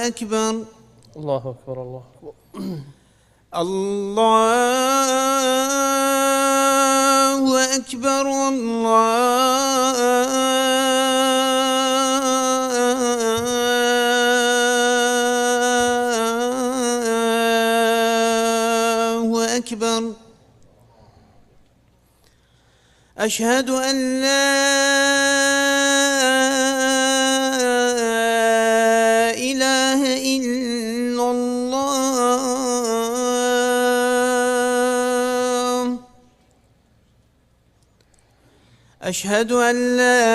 أكبر الله أكبر الله أكبر الله أكبر الله أكبر أشهد أن لا إله إلا الله أشهد أن لا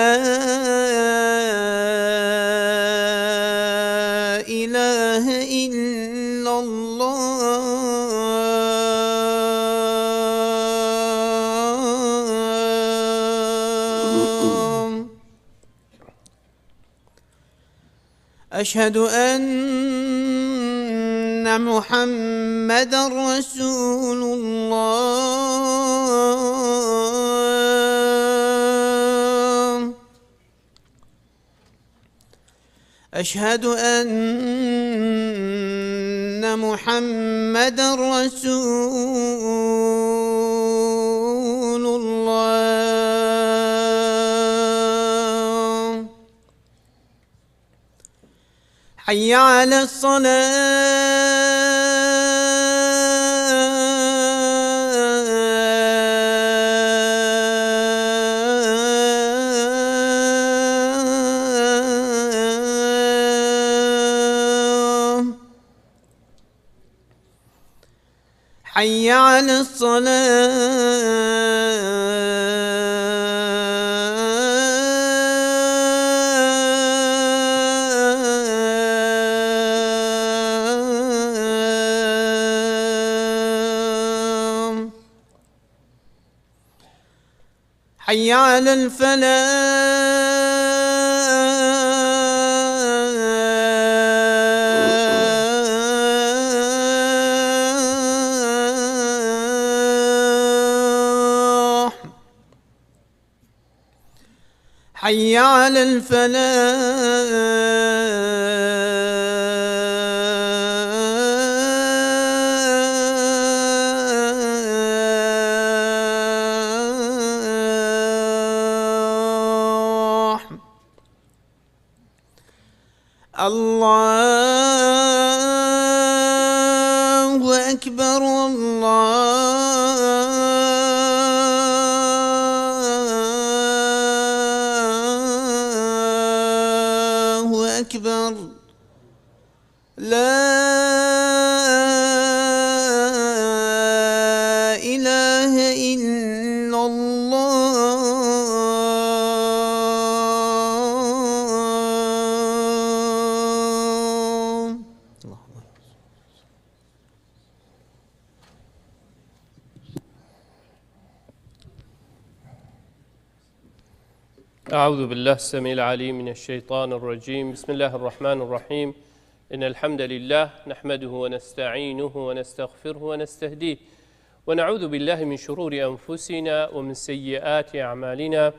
إله إلا الله أشهد أن محمدًا رسول الله أشهد أن محمدًا رسول الله حي على الصلاة حي على الصلاة حي على الفلاح حي على الفلاح الله أكبر الله أكبر لا إله إلا الله أعوذ بالله السميع العليم من الشيطان الرجيم بسم الله الرحمن الرحيم إن الحمد لله نحمده ونستعينه ونستغفره ونستهديه ونعوذ بالله من شرور أنفسنا ومن سيئات أعمالنا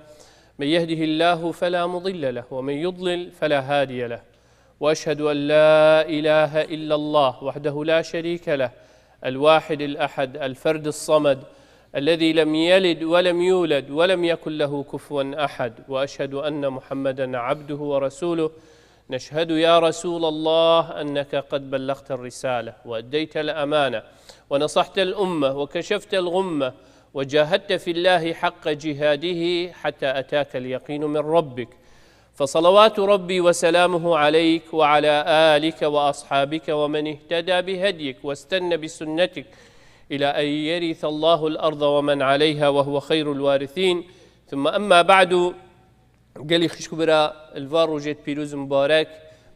من يهده الله فلا مضل له ومن يضلل فلا هادي له وأشهد أن لا إله إلا الله وحده لا شريك له الواحد الأحد الفرد الصمد الذي لم يلد ولم يولد ولم يكن له كفوا أحد وأشهد أن محمدًا عبده ورسوله نشهد يا رسول الله أنك قد بلغت الرسالة وأديت الأمانة ونصحت الأمة وكشفت الغمة وجاهدت في الله حق جهاده حتى أتاك اليقين من ربك فصلوات ربي وسلامه عليك وعلى آلك وأصحابك ومن اهتدى بهديك واستنى بسنتك إلى أن يرث الله الأرض ومن عليها وهو خير الوارثين ثم أما بعد قالي خشكبرا الفارو جيت بيروز مبارك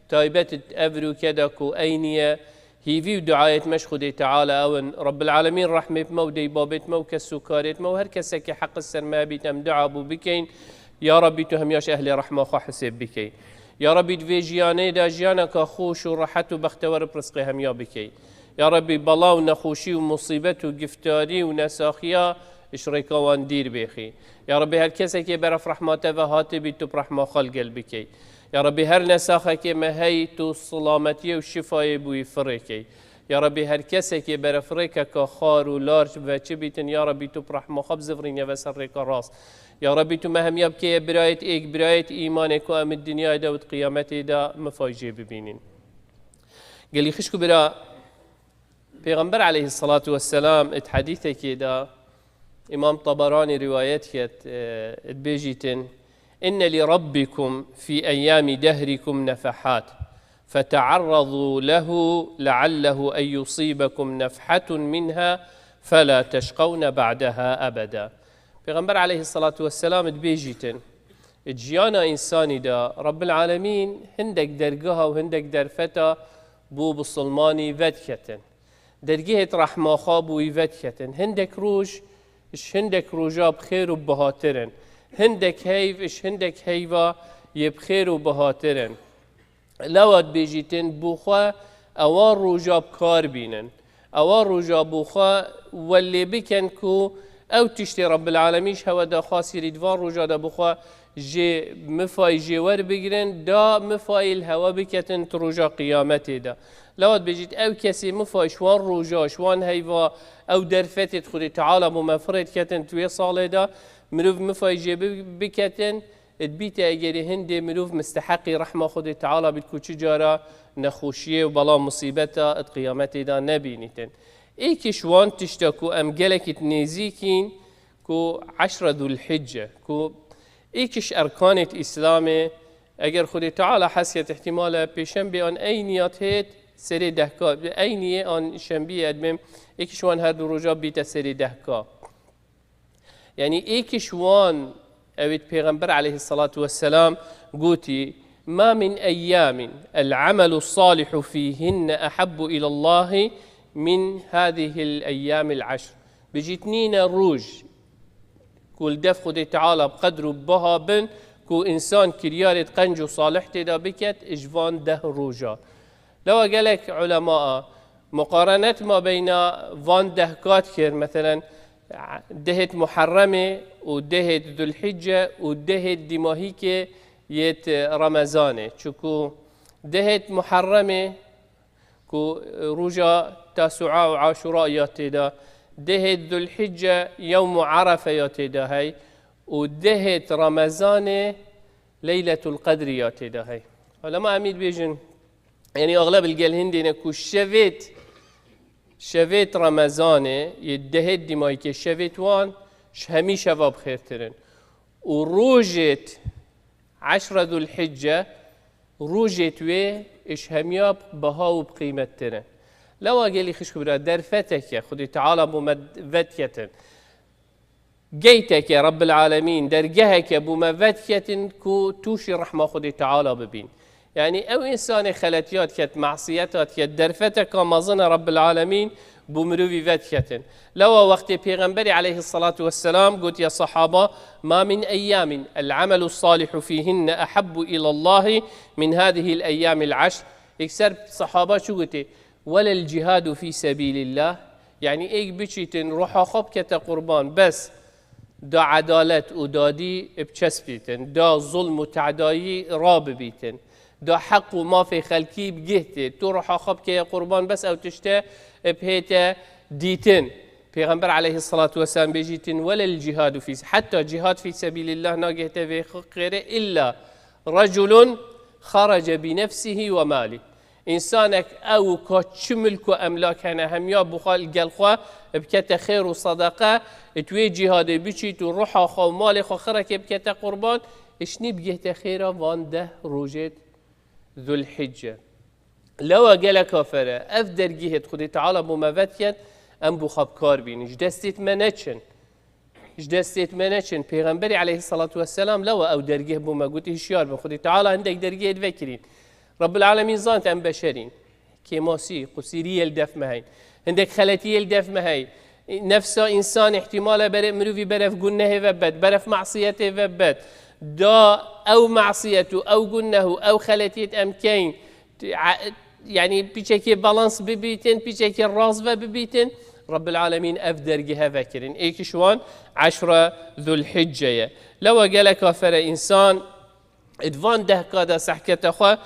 تايبت أفرو كدكو أينيا هي في دعاية مشخدي تعالى أون رب العالمين رحمة مودي بابت مو كسوكارت مو هر كسك حق السرما بيتم دعا بو بكين يا ربي تهم ياش أهل رحمة خو حسب بكين يا ربي دفيجياني دا جيانك خوش ورحت وبختور برزقي هم يا بكين يا ربي بلا ونخوشي ومصيبة وقفتاري ونساخيا اشريكا واندير بيخي يا ربي هالكسك برف رحمته وهاتي بيتو برحمة خلق البكي يا ربي هر نساخك ما هي تو سلامتي وشفاي بوي فريكي يا ربي هر كسك برفريكا كخار ولارج وچه بيتن يا ربي تو برحمة خبز فرين يا بسرك راس يا ربي تو مهم يبكي برايت ايك برايت ايمانك وام الدنيا دا وقيامتي دا مفاجئ ببينين قال لي خشكو برا پیغمبر عليه الصلاة والسلام اتحديثه كده إمام طبراني روايتك اتبيجيتن إن لربكم في أيام دهركم نفحات فتعرضوا له لعله أن يصيبكم نفحة منها فلا تشقون بعدها أبدا. پیغمبر عليه الصلاة والسلام اتبيجيتن جيانا إنساني دا رب العالمين هندك درقها وهندك درفتا بو بسلماني ودكتن درجه رحمه خواب و ایوت هندك روج اش هندك روجا بخير و بهاترن هندك هيف اش هندك هيفا يبخير و بهاترن لواد بيجيتن بوخا اوان روجا بكار بينن اوان روجا بوخا واللي بكن كو او تشتي رب العالمين هوا دا خاصي ريدوان روجا دا بوخا جي مفاي جيور بگرن دا مفاي الهوا بكتن تروجا قيامته دا لواد بيجيت او كسي مفاي شوان روجا شوان هيفا او درفتت خدي تعالى ممفرد كتن توي صالة دا مروف مفاي جي بكتن تبيتا اجري هندي مروف مستحقي رحمة خدي تعالى بالكوچي جارا نخوشيه وبلا مصيبتا قيامته دا نبينتن ايكي شوان تشتكو ام جلك تنيزيكين كو 10 ذو الحجة كو ایکش ارکانت اسلامه اگر خودی تعالی حسیت احتمال پیشنبه آن اینیات هست سری دهکا اینیه آن شنبه ادمیم ایکش وان هر دو رجا بیت سری دهکا یعنی ایکش وان اوید پیغمبر علیه الصلاة والسلام قوتي ما من أيام العمل الصالح فيهن أحب إلى الله من هذه الأيام العشر بجتنين الروج كل دف خدي تعالى بقدر بها بن كو إنسان كريارة قنج وصالح تدا بكت إجوان ده روجا لو قالك علماء مقارنة ما بين فان دهكات كير مثلا دهت محرمة ودهت ذو الحجة ودهت دماهيك يت رمضان شكو دهت محرمة كو روجا تاسعاء وعاشوراء ياتدا دهت ذو الحجة يوم عرفة ياتدا هاي ودهت رمضان ليلة القدر ياتدا هاي علماء أميد بيجن يعني أغلب الجيل هندي نكو شفيت رمضان يدهت دمايك شفيت وان همي شباب خير ترن وروجت 10 ذو الحجة روجت وي إش همياب بها وبقيمة ترن لو قالي خش كبرى درفتك يا خدي تعالى بمفتكة جيتك يا رب العالمين درجهك بمفتكة كو توشي رحمة خدي تعالى ببين يعني أو إنسان خلاتيات كت معصيتات كت درفتك ما ظن رب العالمين بمروي فتكة لو وقت پیغمبر عليه الصلاة والسلام قلت يا صحابة ما من أيام العمل الصالح فيهن أحب إلى الله من هذه الأيام العشر يكسر صحابة شو قلت ولا الجهاد في سبيل الله يعني ايك بيشيتن روحا خب كتا قربان بس دا عدالة ودادي بچسبيتن دا ظلم وتعدايي راب بيتن دا حق وما في خلقي بجهته تو روحا خب كيا قربان بس او تشتا بهيتا ديتن پیغمبر عليه الصلاة والسلام بيجيتن ولا الجهاد في حتى جهاد في سبيل الله ناقهتا في خيره إلا رجل خرج بنفسه وماله إنسانك أو كتشملك أملاك هنا هم يا بخال جلخوا بكت خير وصدقة توي جهاد بيشيت وروح خو مال خو خرك بكت قربان إيش نبجه خيرا وان ده روجت ذو الحجة لو قال كافرة أفدر جهة خدي تعالى بمفتيت أم بخاب كاربين جدستيت منشن پیغمبر عليه الصلاة والسلام لو أو درجه بما قلت هشيار بخدي تعالى عندك درجه تفكرين رب العالمين زانت أم بشرين كيماسي قصيرية الدف مهين عندك خلاتية الدف مهين نفسه إنسان احتماله برف مروفي برف قنه وبد برف معصيته وبد دا أو معصيته أو قنه أو خلاتية أمكين يعني بيشكي بالانس ببيتن بيشكي الراس ببيتن رب العالمين أفدر جها فكرين إيك شوان 10 ذو الحجة لو قال كافر إنسان ادوان ده كادا سحكت أخوة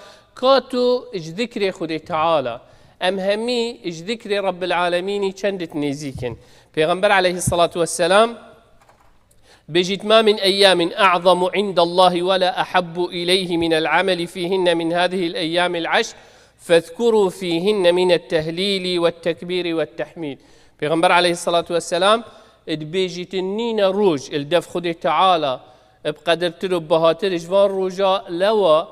كاتو اج ذكر خدي تعالى ام همي اج ذكر رب العالمين چندت نيزيكن پیغمبر عليه الصلاة والسلام بجد ما من أيام أعظم عند الله ولا أحب إليه من العمل فيهن من هذه الأيام العشر فاذكروا فيهن من التهليل والتكبير والتحميد پیغمبر عليه الصلاة والسلام بيجت النين روج الدف خدي تعالى بقدر تلو بهاتر اجوان روجا لوا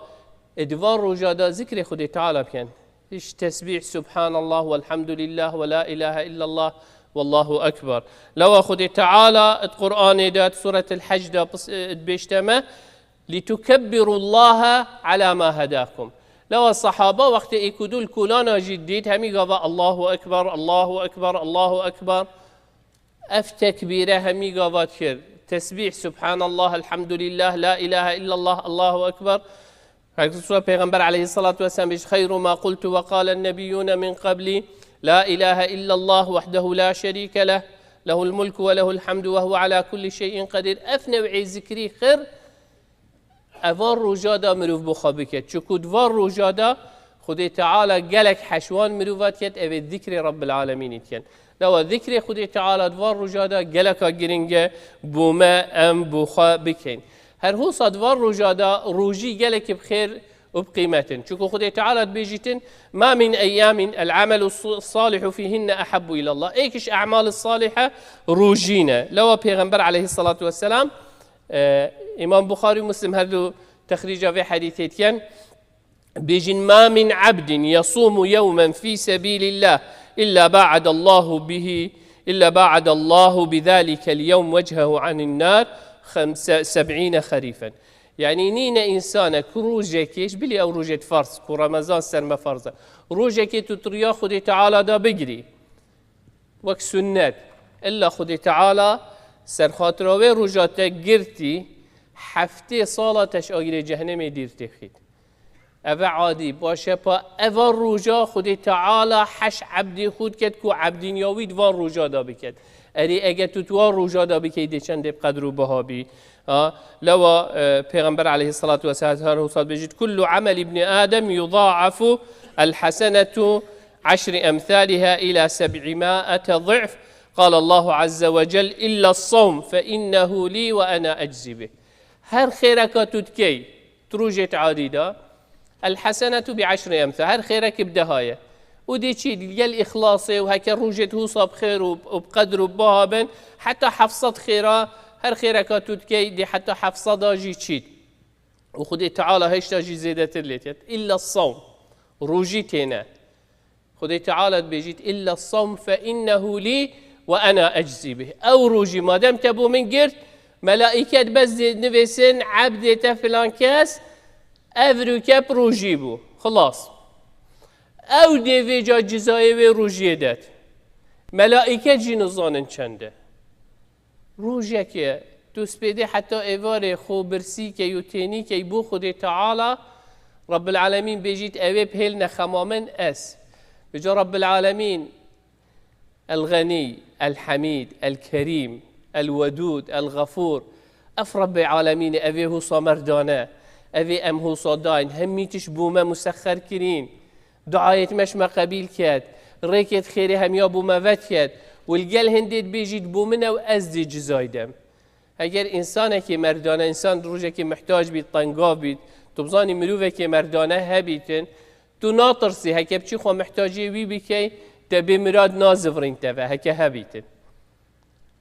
ادوان روجا دا ذكر خدي تعالى بكن ايش تسبيح سبحان الله والحمد لله ولا إله إلا الله والله أكبر لو خدي تعالى القرآن دات سورة الحج دا بيشتما لتكبروا الله على ما هداكم لو الصحابة وقت يكدوا الكولانا جديد همي قضاء الله أكبر الله أكبر الله أكبر تكبيره همي قضاء كر تسبيح سبحان الله الحمد لله لا إله إلا الله الله أكبر هكذا پیغمبر عليه الصلاة والسلام خير ما قلت وقال النبيون من قبلي لا إله إلا الله وحده لا شريك له له الملك وله الحمد وهو على كل شيء قدير أفنوعي ذكري خير أفار رجادا مروف بخابكت شكو دوار رجادا خدي تعالى قالك حشوان مروفات يت أبي ذكر رب العالمين يتكن لو ذكر خدي تعالى دوار رجادا قالك جرينجا بوما أم بخا بكين هر هو صدوار رجادا روجي قالك بخير وبقيمة شكو خدي تعالى بيجتن ما من أيام العمل الصالح فيهن أحب إلى الله إيكش أعمال الصالحة روجينا لو پیغمبر عليه الصلاة والسلام إمام بخاري ومسلم هذو تخريجا في حديثيت كان بيجن ما من عبد يصوم يوما في سبيل الله إلا باعد الله بذلك اليوم وجهه عن النار 75 خريفا يعني نينا إنسانا كروجكيش بلي أو روجة فرس كرمزان سرما فرزة روجكي تطريا خدي تعالى دا بجري وك سنات إلا خدي تعالى سر خاطروي روجاتا جرتي حفتي صالتش آگیر جهنم دیرتی خید اوه عادی باشه پا اوه روجا خودی تعالی حش عبدی خود کد کو عبدین یاوید وان روجا دا بکد اری اگه توان روجا دا بکیده چند بقدر و بهابی لو پیغمبر علیه الصلاة والسلام بجد كل عمل ابن آدم يضاعف الحسنة 10 أمثالها إلى 700 ضعف قال الله عز وجل إلا الصوم فإنه لي وأنا أجزي به هر خيرك تدكي تروجت عديدة الحسنة ب10 أمثال هر خيرك بدهاية ودي شيء ديال إخلاصي وهكا روجت هو صاب خير وبقدر وبهابن حتى حفصت خيرا هر خيرك تدكي دي حتى حفصة داجي تشيد وخدي تعالى هيش تاجي زيادة الليتيت إلا الصوم روجيتنا خدي تعالى بيجيت إلا الصوم فإنه لي وأنا أجزي به أو روجي ما دام تبو من قرت ملائكة بس نفسن عبدة فلان كاس أفروكا بروجي بو خلاص أو دي جا جزائي روجي دات ملائكة جنزانن چنده روجي كي تسبيدي حتى إيواري خو برسي كي يوتيني كي بو خدي تعالى رب العالمين بيجيت أوي بهلنا خمامن أس بجا رب العالمين الغني الحميد الكريم الودود الغفور أفرب العالمين أبي هو صمردانا أبي أم هو صداين همي تشبوما مسخر كرين دعاية مش ما قبيل كات ريكت خيري هم يابو ما فات كات والجل هنديت بيجيت بومنا وأزدي جزايدم اگر إنسانه كي مردانه إنسان روجه كي محتاج بيت طنقاف بيت تبزاني مروفه كي مردانه هبيتن تو ناطرسي هكا بچي خو محتاجي وي بكي تبي مراد نازفرين تبا هكا هبيتن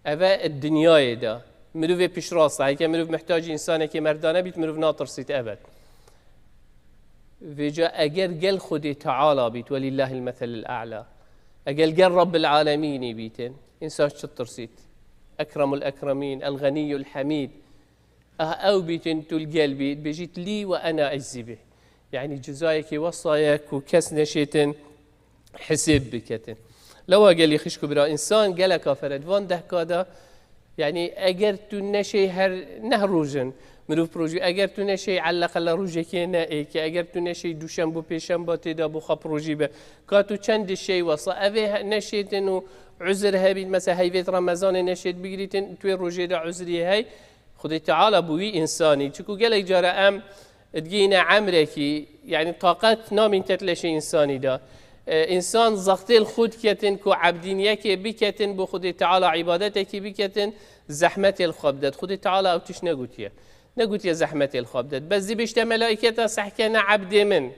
أبا الدنيا دا مروف پیش راسته هكا مروف محتاج إنسانه كي مردانه بيت مروف ناطرسيت أبد وجا أجر قل خدي تعالى بيت ولله المثل الأعلى أجل قل رب العالمين بيتن إنسان شطرسيت أكرم الأكرمين الغني الحميد أو بيتن تلقل بيت بيجيت لي وأنا أجزي به يعني جزايك وصايك وكس نشيتن حسب بكتن لو قال لي خشكو برا إنسان قال كافرد وان ده كادا يعني أجر تنشي هر نهروجن مروف بروجي أجر تنشي علق على روجي كنا إيك أجر تنشي دوشنبو بيشنبو تدا بخا بروجي به كاتو چند شيء وصا أبي نشيتن عذر هبيت مثلا هيفيت رمضان نشيت بقريتن توي روجي دا عذري هاي خدي تعالى بوي إنساني تشكو قال لك جرى أم تجينا عمركي يعني طاقات نامين تتلش إنساني دا إنسان زغتي الخود كتن كو عبدينيك بكتن بخود تعالى عبادتك بكتن زحمة الخبدت خود تعالى أو تش نقول زحمة الخبدت بس دي بيشتا ملائكة صحكنا عبد من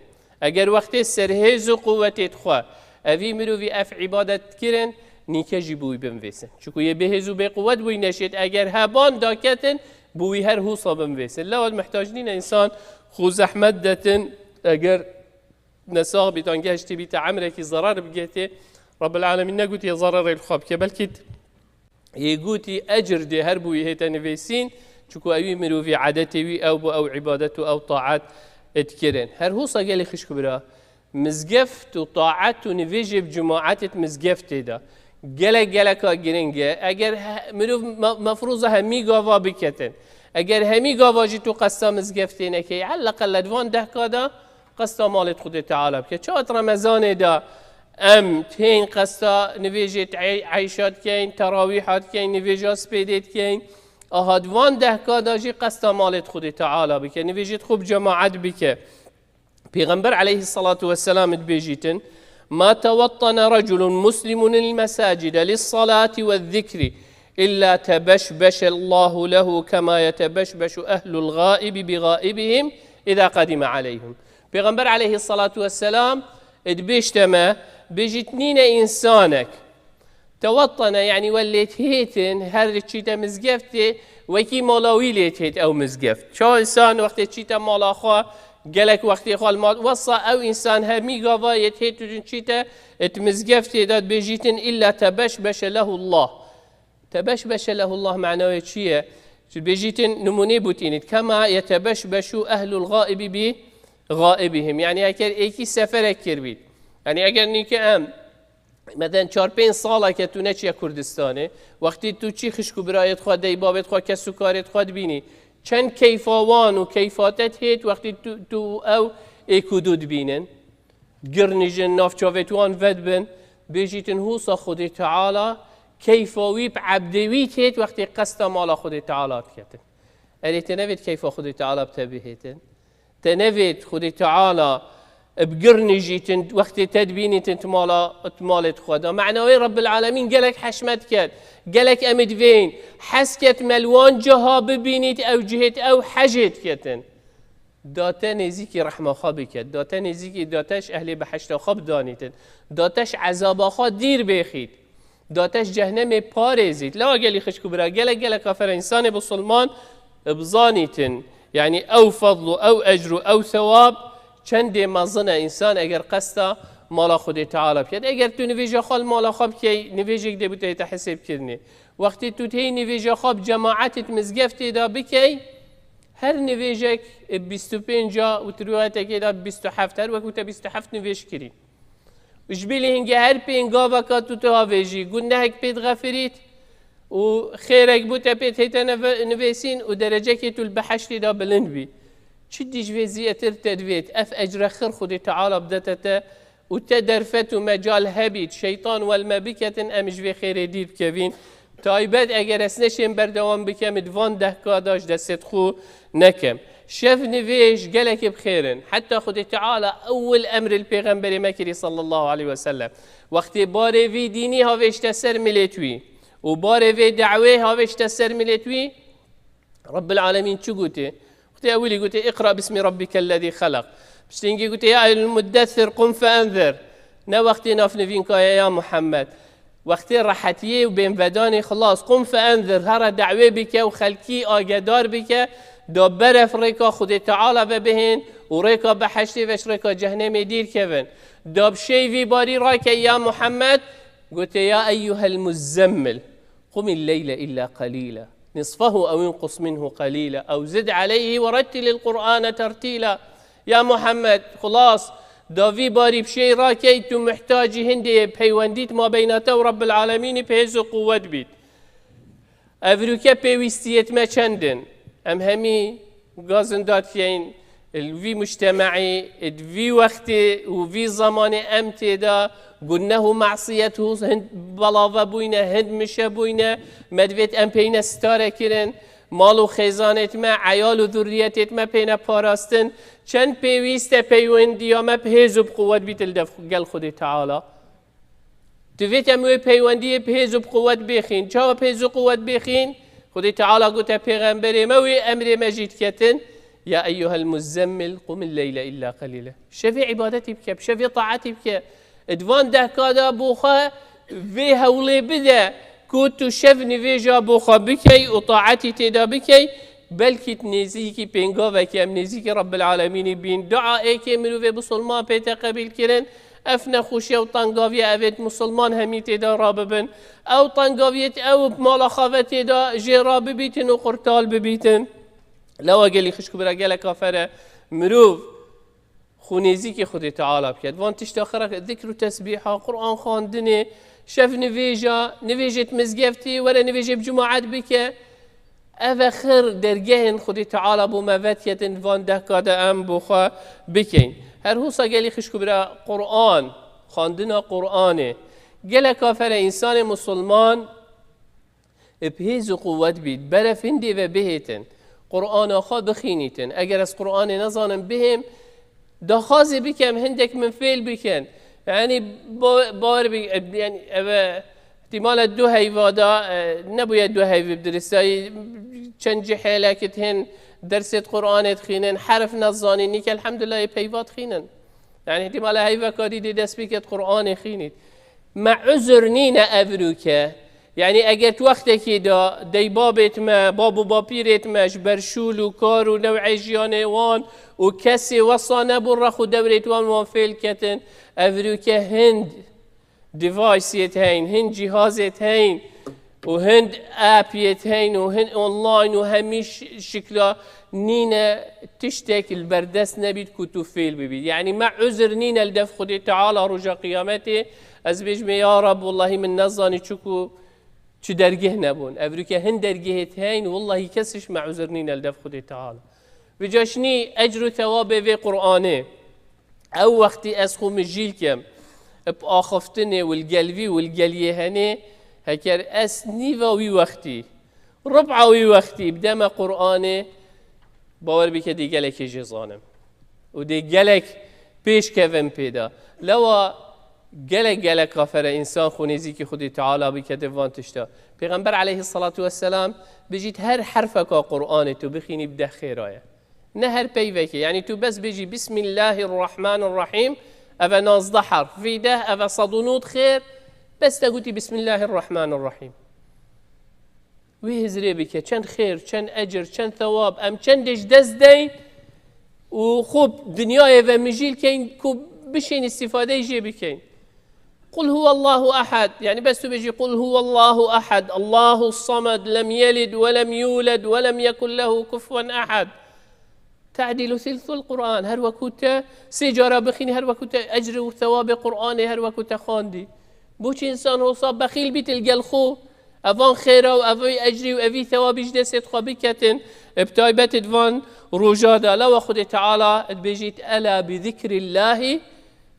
اگر وقت سرهز و قوت تخوا اوی مروی اف عبادت کرن نیکجی بوی بمویسن چکو یه بهز و به قوت بوی نشید اگر هبان داکتن بوی هر حوصا بمویسن لواد محتاجنین انسان خو زحمت دتن اگر نساغ بیتان گشتی بیت عمرکی ضرر بگیتی رب العالمین نگوتی ضرر الخاب که بلکه يقولي أجر دي هربوا هيتنفيسين شكو أوي مروفي عادتي وي أو بو أو عبادته أو طاعات اتكرن هر هو صقالي خش كبرا مزقفت وطاعات ونفيجي بجماعات مزقفت دا جلك جرينجا أجر مروف مفروضة همي قافا بكتن أجر همي قافا جيتو قصة مزقفتين كي على الأقل دوان ده كذا قصة مالت خد تعالى بك شات رمضان دا تين قصة نفيجت عيشات كين تراويحات كين نفيجات سبيدت كين أهدوان ده كذا جي قصة مالت خد تعالى بك نفيجت خوب جماعات بك پیغمبر عليه الصلاة والسلام بيجيتن ما توطن رجل مسلم المساجد للصلاة والذكر إلا تبشبش الله له كما يتبشبش أهل الغائب بغائبهم إذا قدم عليهم پیغمبر عليه الصلاة والسلام ادبشتما بيجتنين إنسانك توطن يعني وليت هيتن هر تشيتا مزقفتي وكي مولاوي ليت هيت أو مزقفت شو إنسان وقت تشيتا مولا أخوة قالك وقت خال ما وصى أو إنسان همي قضاء يتهيت تنشيته اتمزقفت داد بيجيتن إلا تبشبش له الله تبشبش له الله معناه شيء بيجيتن نموني بوتين كما يتبشبش أهل الغائب بغائبهم يعني أكر إيكي سفرك كربيت يعني أجر نيكام مثلا 4-5 ساله که تو نچی کردستانه وقتی تو چی خشکو برایت خود دی بابت خود کسو کارت خود بینی چند کیفاوان و کیفاتت هیت وقتی تو او اکودود بینن گرنیجن نافچاوتوان ود بن بیجیتن هوسا خود تعالی کیفاوی بعبدویت هیت وقتی قصد مالا خود تعالی بکتن الی تنوید کیفا خود تعالی بتبهیتن تنوید خود تعالی بقرنجيتن وقت تدبيني تمالت خدا معناه رب العالمين قالك حشمت كات قالك امد فين حسكت ملوان جها ببينيت او جهت او حجت كتن داتا نزيكي رحمه خابك داتا نزيكي داتاش اهل بحشت خاب دانيتن داتاش عذاب خا دير بيخيت داتاش جهنم بارزيت لا قالي خشكو برا قالك كافر انسان بسلمان بزانيتن يعني او فضل او اجر او ثواب چند مزنه انسان اگر قصد مالا خود تعالی بکرد اگر تو نویجه خال مالا خواب کی نویجه ده بوده تحسب کردنی وقتی تو تی نویجه خواب جماعتت مزگفتی دا بکی هر نویجه 25 و ترویت که دا 27 هر وقت 27 نویج کردی اجبیلی هنگه هر پینگا وکات تو هاویجی گنده هک پید غفرید و خیرک بوده پید هیتا نویسین و درجه که تو البحشتی دا بلند بی شديش في زيتر تدويت اف اجر خير خدي تعالى بدتته وتدرفت مجال هبيت شيطان والمبكة امش في خير دير كفين تايبات اگر اسنشين بردوام بكم دوان ده كاداش دست خو نكم شف نفيش قالك بخيرن حتى خدي تعالى اول امر البيغمبر مكري صلى الله عليه وسلم وقت باري في ديني هاوش تسر ملتوي وباري في دعوه هاوش تسر ملتوي رب العالمين شو قلتي أولي قلت اقرأ باسم ربك الذي خلق بشتنجي قلت يا المدثر قم فأنذر نا وقتي نافن فينك يا محمد وقتي راحتيه وبين فداني خلاص قم فأنذر هرا دعوه بك وخلكي آقدار بك دابر فريكا خد تعالى بهن وريكا بحشتي وش ريكا جهنم دير كفن داب شي في باري رايك يا محمد قلت يا أيها المزمل قم الليل إلا قليلا نصفه أو ينقص منه قليلا أو زد عليه ورتل القرآن ترتيلا يا محمد خلاص دافي باري بشي راكيت محتاج هندي بيوانديت ما بينته ورب العالمين بهز قوة بيت أفريكا بيوستيت ما چندن أم همي غازن داتين الفي مجتمعي في وقت وفي زمان امتدا قلناه معصيته هند بلاوه بوينه هند مشه بوينه مدويت ام بينا ستاره كرن مال و خیزانت ما عیال و ذریتت ما پینه پاراستن چند پیویسته پیوندی ما بهز و بقوت بیت گل خود تعالی دویت اموی پیوندی بهز و بقوت بخین چه بهز و قوت بخین خود تعالی گوت پیغمبر موی امر مجید کتن یا ایها المزمل قم الليل الا قلیلا شفی عبادتی بکه شفی طاعتی بکه ادوان ده کادا بوخه في هولي بدا كنت شف نفيجا بوخا بكي وطاعتي تدا بكي بلكي تنزيكي بينغوفا كي امنزيكي رب العالمين بين دعاء كي منو في مسلمان بيتا قبيل كرن افنا خوشي او طنقافيا افيت مسلمان همي تدا راببن او طنقافيت او بمالا خافت تدا جيرا ببيتن وقرطال ببيتن لو قال لي خشكو برا قال كافره مروف خونيزيكي خدي تعالى بكد وان تشتاخرك ذكر تسبيحه قرآن خواندنه شف نفيجة مزقفتي ولا نفيجة بجماعات بك أفخر درجهن خدي تعالى بمفاتية وان دهكادا أم بوخا بكين هر هو قالي خشكو برا قرآن خواندنا قرآنه قال كافر إنسان مسلمان بهيز قوت بيت برا فندي وبهتن قرآن خا بخينيتن أجر از قرآن نظام بهم دخازي بكم هندك من فيل بكن يعني بار يعني احتمال دو هيوادا نبويا دو هيو بدرساي چنج حيلك هن درس قرآن تخينن حرف نظاني نيك الحمد لله بيوات خينن يعني احتمال هيوا كادي دي دس بكت قرآن خينت مع عذر نينا افروكا يعني اجت وقتك دا دي بابت ما بابو بابيرت ماش برشول وكار ونوع جيانوان وكسي وصانا برخو دورت وان فيل كتن افروكا هند ديفايس هين هند جهاز هين وهند اب هين وهند اونلاين وهميش شكله نينا تشتك البردس نبيت كتو فيل ببيت يعني مع عذر نينا لدف خدي تعالى رجا قيامته از بجمي يا رب والله من نظاني تشكو چو درگه نبون افریقا هند درگه هین والله کسش مع عذرنين الدف خدي تعالى بجاشني اجر ثواب في قرآنه او وقتی از خوم جیل کم بآخفتنه والقلبي والقليهنه هكر اس نيفاوي وقتي ربعوي وقتي بدم قرآنه باور بك دي قلك جزانم ودي قلك پیش كفن پیدا لو گله کافر انسان خونیزی که خودی تعالی بکده وانتشتا پیغمبر علیه الصلاة والسلام بجید هر حرف که قرآن تو بخینی بده خیرایه نه هر پیوه که یعنی تو بس بجی بسم الله الرحمن الرحیم اوه 19 حرف في ده اوه صدونود خیر بس تقولي بسم الله الرحمن الرحیم وی هزری بکه چند خیر چند اجر چند ثواب ام چندش دست دین و خوب دنیای و مجیل کن کو بشین استفاده جی بکن قل هو الله أحد يعني بس تبيجي قل هو الله أحد الله الصمد لم يلد ولم يولد ولم يكن له كفوا أحد تعدل ثلث القرآن هر وكوتا سيجارة بخيني هر وكوتا أجر وثواب قرآن هر وكوتا خاندي بوش إنسان هو صاب بخيل بيت الجلخو أفان خيرا وأفي أجري وأفي ثواب جدست خبكة بتايبة فان رجادا لو خد تعالى بيجيت ألا بذكر الله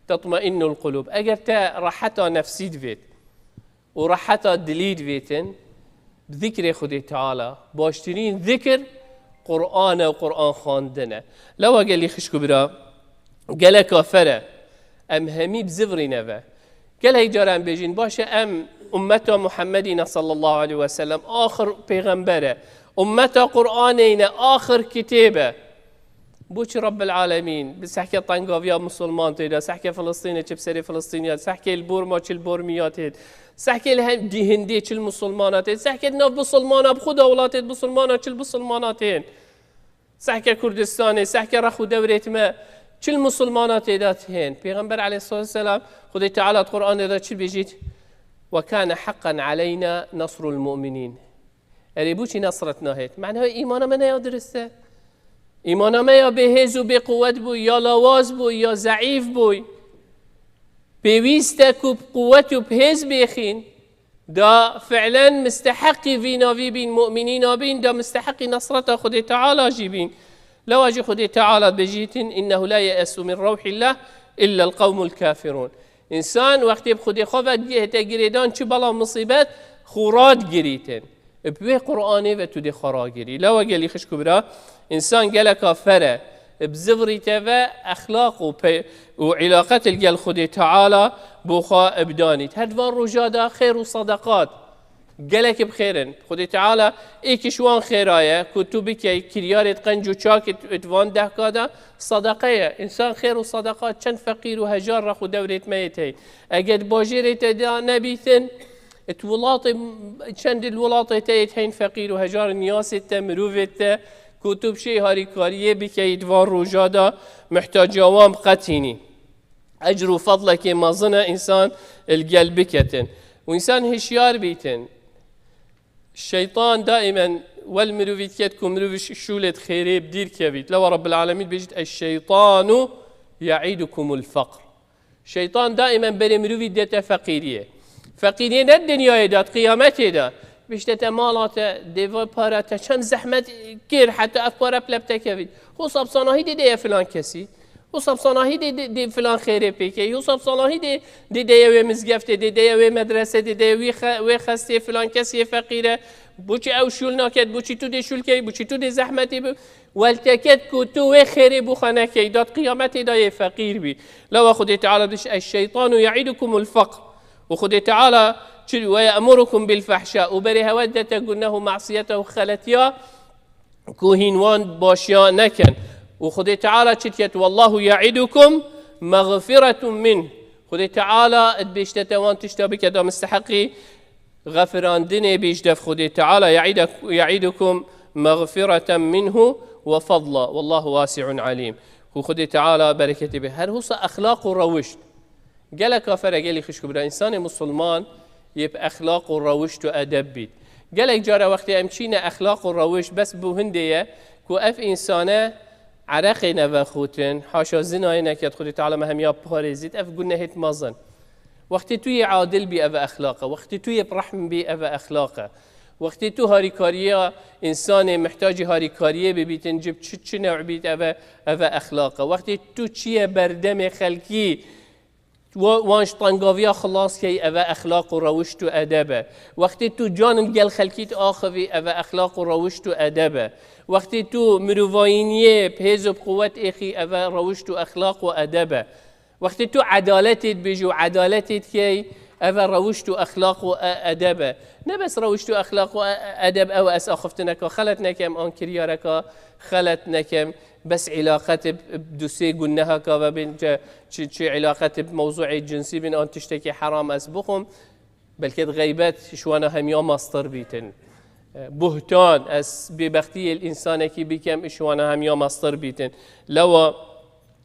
تطمئن القلوب اگر تا راحتا نفسيت فيت وراحتا دليد فيتن بذكر خدي تعالى باشترين ذكر قرآن وقرآن خاندنا لو قال لي خشكو برا قال كافرة ام همي بزفري نفا قال هي جاران بيجين باشا ام امتا محمدين صلى الله عليه وسلم آخر پیغمبره امتا قرآنين آخر كتابه بوش رب العالمين بسحكي طنقافيا مسلمان تيدا سحكي فلسطيني بسري فلسطينيات سحكي البورما البورميات سحكي الهم دي هندي المسلمانات سحكي الناف بسلمانا بخود اولات بسلمانا البسلماناتين سحكي كردستاني سحكي رخو دوريت ما المسلمانات هين پیغمبر عليه الصلاة والسلام خدي تعالى القرآن إذا بيجيت وكان حقا علينا نصر المؤمنين أريبوشي نصرتنا هيت معناها إيمانا من يدرسه ایمان ما یا بهز و به قوت بوی یا لواز بوی یا ضعیف بوی پیوسته کو قوت و بهز بخین دا فعلا مستحقی ویناوی بین مؤمنین بین دا مستحقی نصرت خود تعالی جی بین لو اجي خود تعالی بجیتن انه لا یأس من روح الله الا القوم الكافرون انسان وقتی بخود خوفت گریدان چه بلا مصیبت خوراد گریتن بوی قرآنه و تو دی خراگیری لوا گلی خش کبرا انسان گله کافره بزفریته و اخلاق و علاقت الگل خود تعالی بخوا ابدانید هدوان رجادا خیر و صدقات گلک بخیرن خود تعالی ایکشوان خیرایه کتوبی که کریارت قنج و چاک اتوان ده کادا صدقه انسان خیر و صدقات چند فقیر و هجار را خود دورت میته اگر باجرت دا نبیتن اتولات چند الولات تایت هین فقیر و هجار نیاست مروفت کتب شی هاری کاریه بکید وان روجادا محتاج جوام قتینی اجر و فضل که مازنه انسان القلب کتن و انسان هشیار بیتن الشيطان دائما والمروفيت كتكم مروفيش شولت خيري بدير كبيت لو رب العالمين بيجد الشيطان يعيدكم الفقر الشيطان دائما بني مروفي ديتا فقيرية فقيرية نا الدنيا دات قيامته دا بيشتت مالات ديفا بارات چند زحمت كير حتى افبارا بلبتا كبيت هو صاب صناهي دي فلان كسي وصاب صناهي دي فلان خيري بيكي وصاب صناهي دي يوي مزقفته دي يوي مدرسة دي يوي خستي فلان كسي فقيرة بوچي او شول ناكد بوچي تو دي شول كي بوچي تو دي زحمتي والتكد كتو وي خيري بخانا كي دات قيامتي دا فقير بي لو خد تعالى دش الشيطان يعيدكم الفقر وخد تعالى ويأمركم بالفحشاء وبري هودة قلناه معصيته خلتيا كوهينوان باشيا نكن وخد تعالى تشتيت والله يعدكم مغفرة منه خد تعالى بيشتتوان تشتبك دا مستحقي غفران دني بيجدف خد تعالى يعدكم مغفرة منه وفضلا والله واسع عليم وخد تعالى بركة به هل هو أخلاق وروشت قال كافر قال خشك برا إنسان مسلمان يبقى أخلاق وروشت وأدب بيت قال جارة وقت أمشينا أخلاق وروش بس بوهندية كو أف إنسانه عرق نوخوتن حاشا زنای نکرد خود تعالی مهمیا پارزید اف قلنا هيت مازن وقتی توی عادل بی او اخلاقه وقتی توی برحم بی او اخلاقه وقتی تو هاریکاریه انسان محتاج هاریکاریه ببیتن جب چه نوع بیت او اخلاقه وقتی تو چیه بردم خلکی وانش طنقاوية خلاص كي أبا أخلاق وروشت أدبه وقتی تو جان گل خلکیت آخوی أبا أخلاق وروشت أدبه وقتی تو مروفاینیه بهز بقوة إخي أبا روشت أخلاق وأدبه وقتی تو عدالتت بيجو عدالتت كي أبا روشت أخلاق وأدبه نبس روشت أخلاق وأدب أو أساخفتنك خلتنك أم أنكريارك خلتنك بس علاقات بدوسي قلناها كذا بين شي علاقات بموضوع جنسي بين أن تشتكي حرام أسبقهم بل كده غيبات شوانا هم يوم مصدر بيتن بهتان أس ببختي الإنسان كي بكم شوانا هم يوم مصدر بيتن لو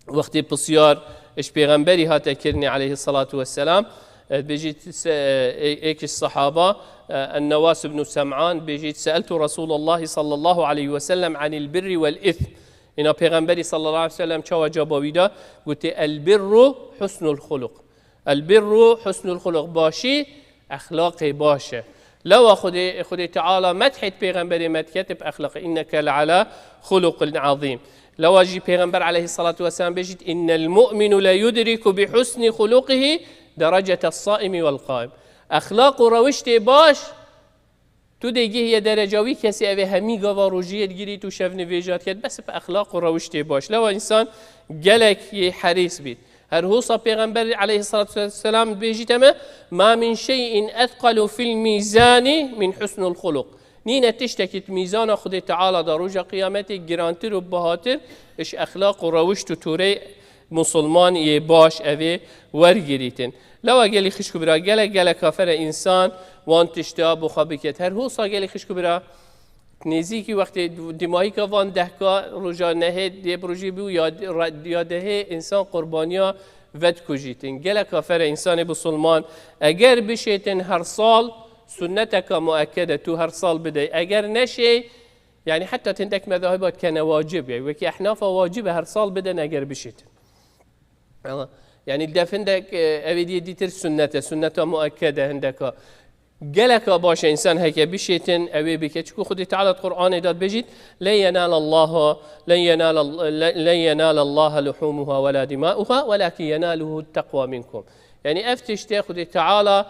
وقت بصيار إيش بيغمبري هاتا كرني عليه الصلاة والسلام بيجيت إيك الصحابة النواس بن سمعان بيجيت سألت رسول الله صلى الله عليه وسلم عن البر والإثم إن پیغمبری صلى الله عليه وسلم چه جوابی داد گفت البر حسن الخلق البر حسن الخلق باشی اخلاق باشه لو خود تعالى مدحت پیغمبری مدحت باخلاق انك لعلى خلق عظيم لو اجي پیغمبر عليه الصلاة والسلام بيجد ان المؤمن لا يدرك بحسن خلقه درجة الصائم والقائم اخلاق روشت باش تو دیگه یه درجاوی کسی اوه همی گاوا روژیت گیری تو شف نویجات کرد بس به اخلاق و روشته باش لو انسان گلک یه حریص بید هر هوصا پیغمبر علیه الصلاة والسلام بیجیتمه ما من شيء اثقل في الميزان من حسن الخلق نینه تشتکت میزان خود تعالی در روز قیامت گرانتر و بهاتر اش اخلاق و روشت و توره مسلمان یه باش اوه ورگیریتن لو اگلی خشکو برا گلک کافر انسان وان تشتاب بخابکت هر هو ساگلی خشکو برا نزیکی وقتی دماغی که وان دهکا رجا نهید دی بروجی بیو یاده انسان قربانیا ود کجیتن گلک کافر انسان مسلمان اگر بشیتن هر سال سنتك مؤكدة تو هر سال بدأ اگر نشي يعني حتى تندك مذاهبات كان واجب يعني وكي احناف واجب هر سال بدأ اگر بشيتن يعني الدفندك أبدي ديتر سنة مؤكدة عندك جلك باش إنسان هيك بشيتن أبي بكتشكو خدي تعالى القرآن داد بجد لن ينال الله لحومها ولا دماؤها ولكن يناله التقوى منكم يعني افتشت خدي تعالى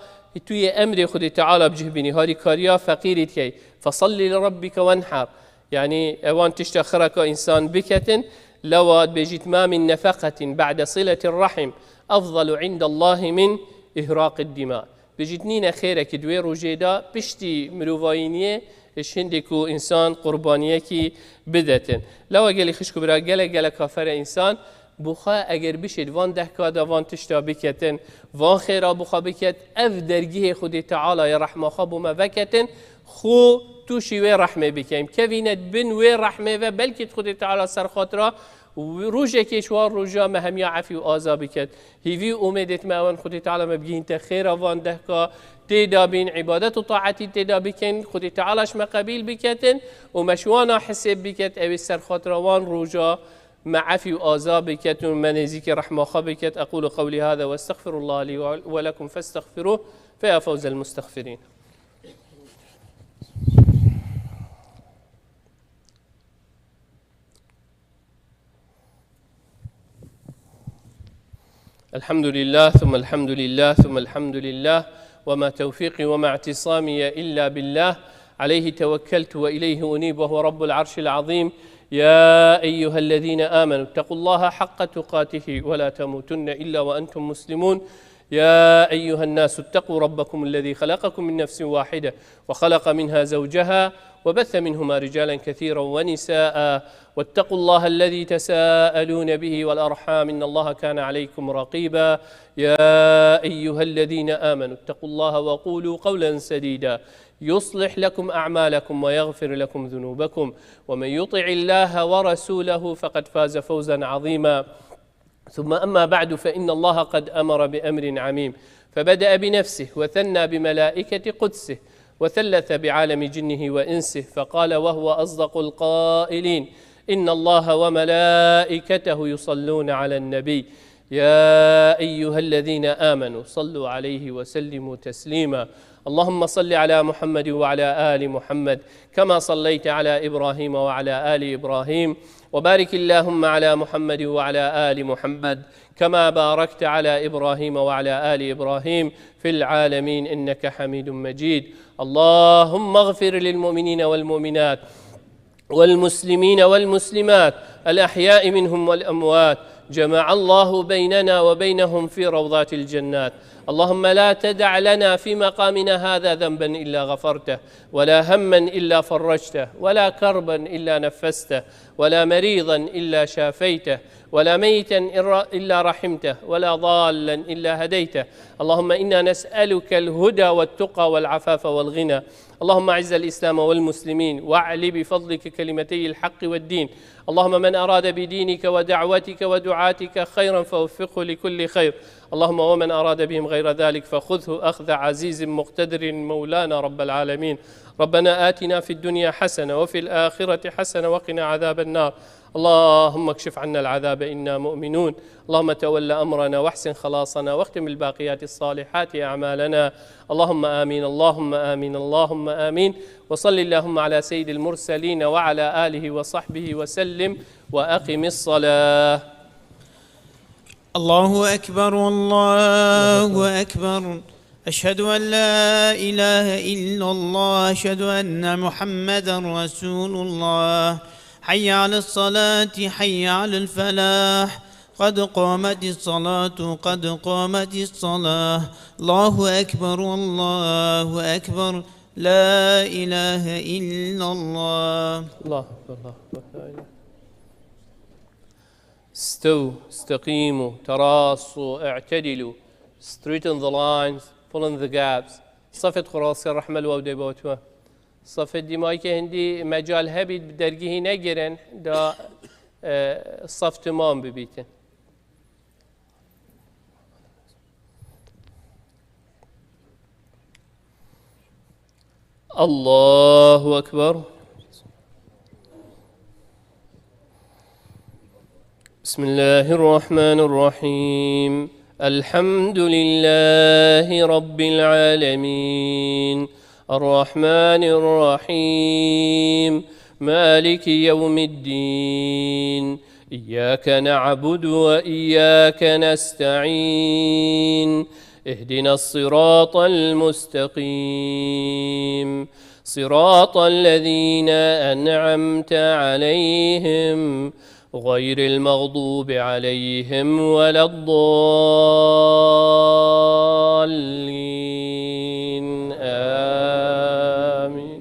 توی امر خدي تعالى بجهبني هاري كاريا فقيرت كي فصلي لربك وانحر يعني اوان تشتخرك انسان بكتن لو بجيت ما من نفقة بعد صلة الرحم أفضل عند الله من إهراق الدماء بجيتنين خيرك دوي روجيدا بشتي مروفاينيه شندكو إنسان قربانيه كي بدتن لو قالي خشكو برا قال كافر إنسان بخا اگر بشید وان دهکا دا وان تشتا بکتن وان خیرا بخا بکت اف درگیه خود تعالی رحمه خواب ما وکتن خو توشی و رحمه بکیم کوینت بن و رحمه و بلکه خود تعالی سر خاطره روجه کشوار روجا مهمیا عفی و آزا بکت هیوی امیدت ما خود تعالی مبگین تخیر وان دهکا تدا بین عبادت و طاعتی تدا بکن خود تعالیش مقابل بکتن و مشوانا حسب بکت او سر خاطره وان روجا مع عفي وآزابك من يزيك رحمة خبك أقول قولي هذا واستغفر الله لي ولكم فاستغفروه فيا فوز المستغفرين. الحمد لله ثم الحمد لله ثم الحمد لله وما توفيقي وما اعتصامي إلا بالله عليه توكلت وإليه أنيب وهو رب العرش العظيم. يا أيها الذين آمنوا اتقوا الله حق تقاته ولا تموتن إلا وأنتم مسلمون. يا أيها الناس اتقوا ربكم الذي خلقكم من نفس واحدة وخلق منها زوجها وبث منهما رجالا كثيرا ونساء واتقوا الله الذي تساءلون به والأرحام إن الله كان عليكم رقيبا. يا أيها الذين آمنوا اتقوا الله وقولوا قولا سديدا يصلح لكم أعمالكم ويغفر لكم ذنوبكم ومن يطع الله ورسوله فقد فاز فوزا عظيما. ثم أما بعد فإن الله قد أمر بأمر عميم فبدأ بنفسه وثنى بملائكة قدسه وثلث بعالم جنه وإنسه فقال وهو أصدق القائلين إن الله وملائكته يصلون على النبي يا أيها الذين آمنوا صلوا عليه وسلموا تسليما. اللهم صل على محمد وعلى آل محمد كما صليت على إبراهيم وعلى آل إبراهيم وبارك اللهم على محمد وعلى آل محمد كما باركت على إبراهيم وعلى آل إبراهيم في العالمين إنك حميد مجيد. اللهم اغفر للمؤمنين والمؤمنات والمسلمين والمسلمات الأحياء منهم والأموات جمع الله بيننا وبينهم في روضات الجنات. اللهم لا تدع لنا في مقامنا هذا ذنبا إلا غفرته ولا هما إلا فرجته ولا كربا إلا نفسته ولا مريضا إلا شافيته ولا ميتا إلا رحمته ولا ضالا إلا هديته. اللهم إنا نسألك الهدى والتقى والعفاف والغنى. اللهم أعز الإسلام والمسلمين واعل بفضلك كلمتي الحق والدين. اللهم من أراد بدينك ودعوتك ودعاتك خيرا فوفقه لكل خير. اللهم ومن أراد بهم غير ذلك فخذه أخذ عزيز مقتدر مولانا رب العالمين. ربنا آتنا في الدنيا حسنة وفي الآخرة حسنة وقنا عذاب النار. اللهم اكشف عنا العذاب إنا مؤمنون. اللهم تول أمرنا واحسن خلاصنا واختم الباقيات الصالحات أعمالنا. اللهم آمين اللهم آمين اللهم آمين. وصل اللهم على سيد المرسلين وعلى آله وصحبه وسلم وأقم الصلاة. الله أكبر الله أكبر أشهد أن لا إله إلا الله أشهد أن محمدا رسول الله. حي على الصلاة حي على الفلاح قد قامت الصلاة قد قامت الصلاة. الله أكبر الله أكبر لا إله إلا الله. الله أكبر الله أكبر. استووا استقيموا تراصوا اعتدلوا. Straighten the lines, fill in the gaps. صفت خلاص الرحمة الودي بوتوا. صفت دماغي كهندي مجال هبيت بدرجه نجرن دا صف تمام ببيتن. الله أكبر. بسم الله الرحمن الرحيم. الحمد لله رب العالمين الرحمن الرحيم مالك يوم الدين إياك نعبد وإياك نستعين اهدنا الصراط المستقيم صراط الذين أنعمت عليهم غير المغضوب عليهم ولا الضالين آمين.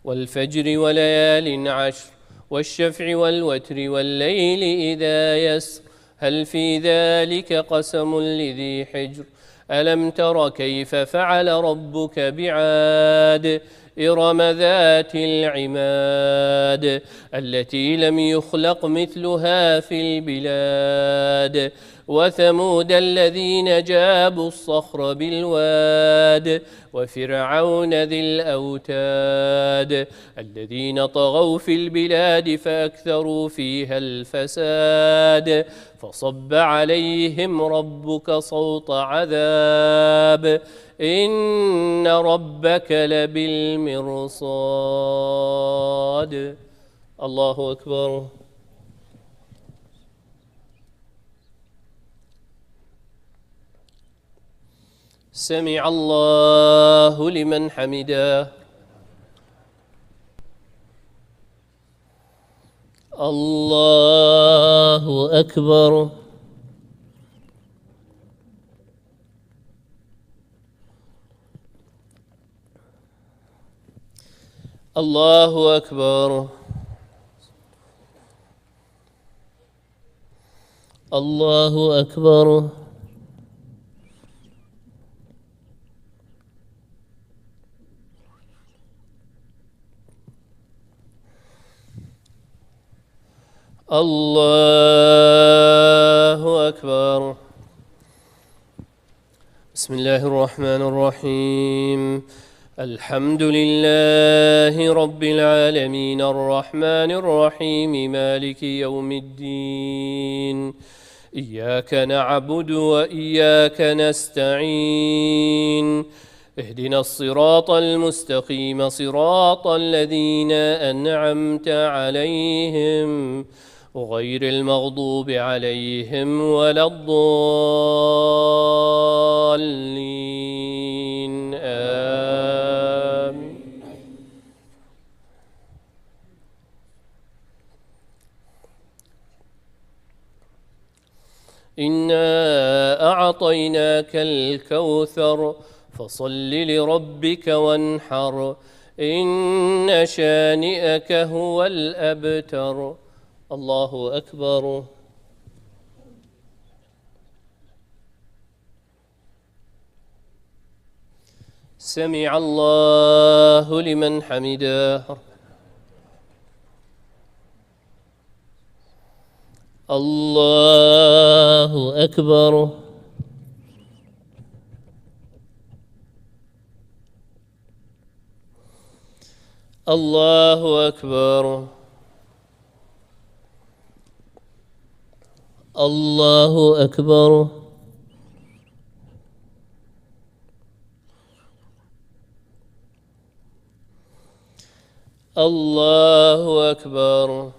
والفجر وليال عشر والشفع والوتر والليل إذا يسر هل في ذلك قسم لذي حجر ألم تر كيف فعل ربك بعاد إرم ذات العماد التي لم يخلق مثلها في البلاد وثمود الذين جابوا الصخر بالواد وفرعون ذي الأوتاد الذين طغوا في البلاد فأكثروا فيها الفساد فصب عليهم ربك صوت عذاب إن ربك لبالمرصاد. الله أكبر. سمع الله لمن حمده. الله أكبر. الله أكبر. الله أكبر. الله أكبر. بسم الله الرحمن الرحيم. الحمد لله رب العالمين الرحمن الرحيم مالك يوم الدين إياك نعبد وإياك نستعين اهدنا الصراط المستقيم صراط الذين أنعمت عليهم غير المغضوب عليهم ولا الضالين آمين. إنا أعطيناك الكوثر فصل لربك وانحر إن شانئك هو الأبتر. الله أكبر. سمع الله لمن حمده. الله أكبر. الله أكبر. الله أكبر. الله أكبر.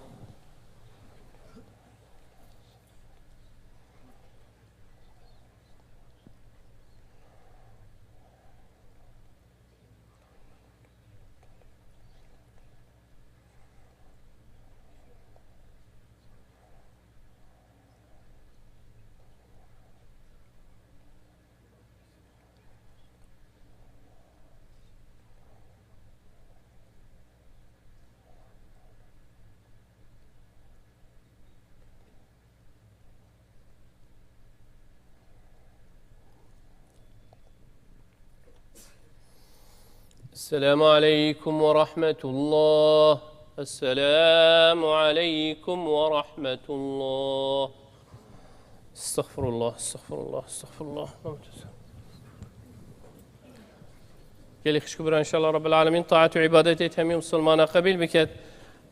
السلام عليكم ورحمة الله. السلام عليكم ورحمة الله. استغفر الله استغفر الله استغفر الله. گلی خوش کبران ان شاء الله رب العالمین طاعت و عبادت همه مسلمان قبیل بکد.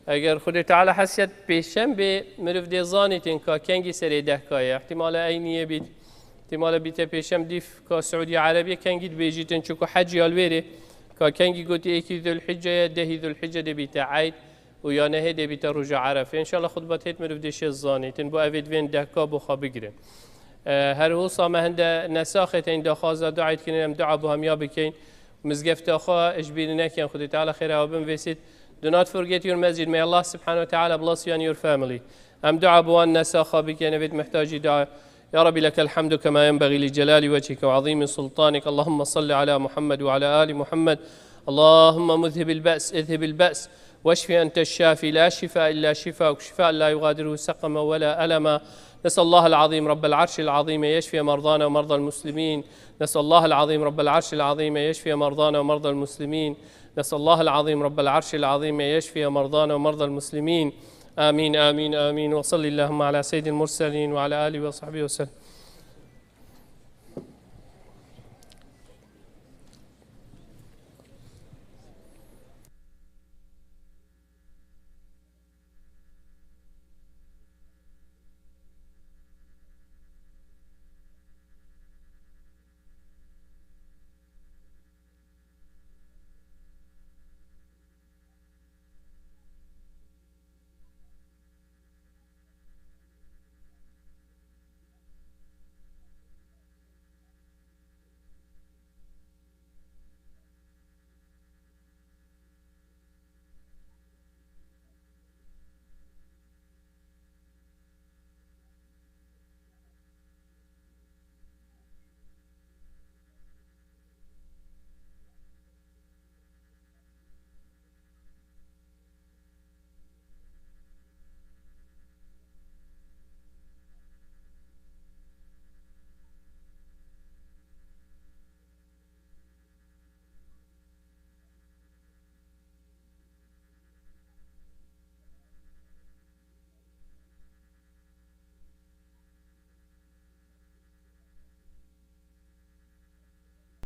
اگر خود تعالی حسیت پیشم به مروف دیزانیتین که کنگی سری دهکای احتمال اینیه بید احتمال بیت پیشم دیف که سعودی عربیه کنگید بیجیتن چکو حج یالویره كانجي قلت إيكي ذو الحجة دهي ذو الحجة دي بتاعيد ويا نهي دي بترجع عرفة إن شاء الله خطبة هيت مرف ديش الزاني تنبو أفيد فين دهكا بخا بقرن هر هو صامه هند نساخة إن دخازة دعيت كنا دعاء بهم يا بكين مزقفت أخا إجبيرنا كان خدي تعالى خير وبن فيسيت. Do not forget your masjid. May Allah subhanahu wa ta'ala bless you and your family. دعاء بوان نساخة بك أنا بيت محتاج دعاء. يا رب لك الحمد كما ينبغي لجلال وجهك وعظيم سلطانك. اللهم صل على محمد وعلى آل محمد. اللهم مذهب البأس اذهب البأس واشفي أنت الشافي لا شفاء إلا شفاءك شفاء لا يغادره سقما ولا ألما. نسأل الله العظيم رب العرش العظيم يشفي مرضانا ومرضى المسلمين. نسأل الله العظيم رب العرش العظيم يشفي مرضانا ومرضى المسلمين. نسأل الله العظيم رب العرش العظيم يشفي مرضانا ومرضى المسلمين. آمين آمين آمين. وصل اللهم على سيد المرسلين وعلى آله وصحبه وسلم.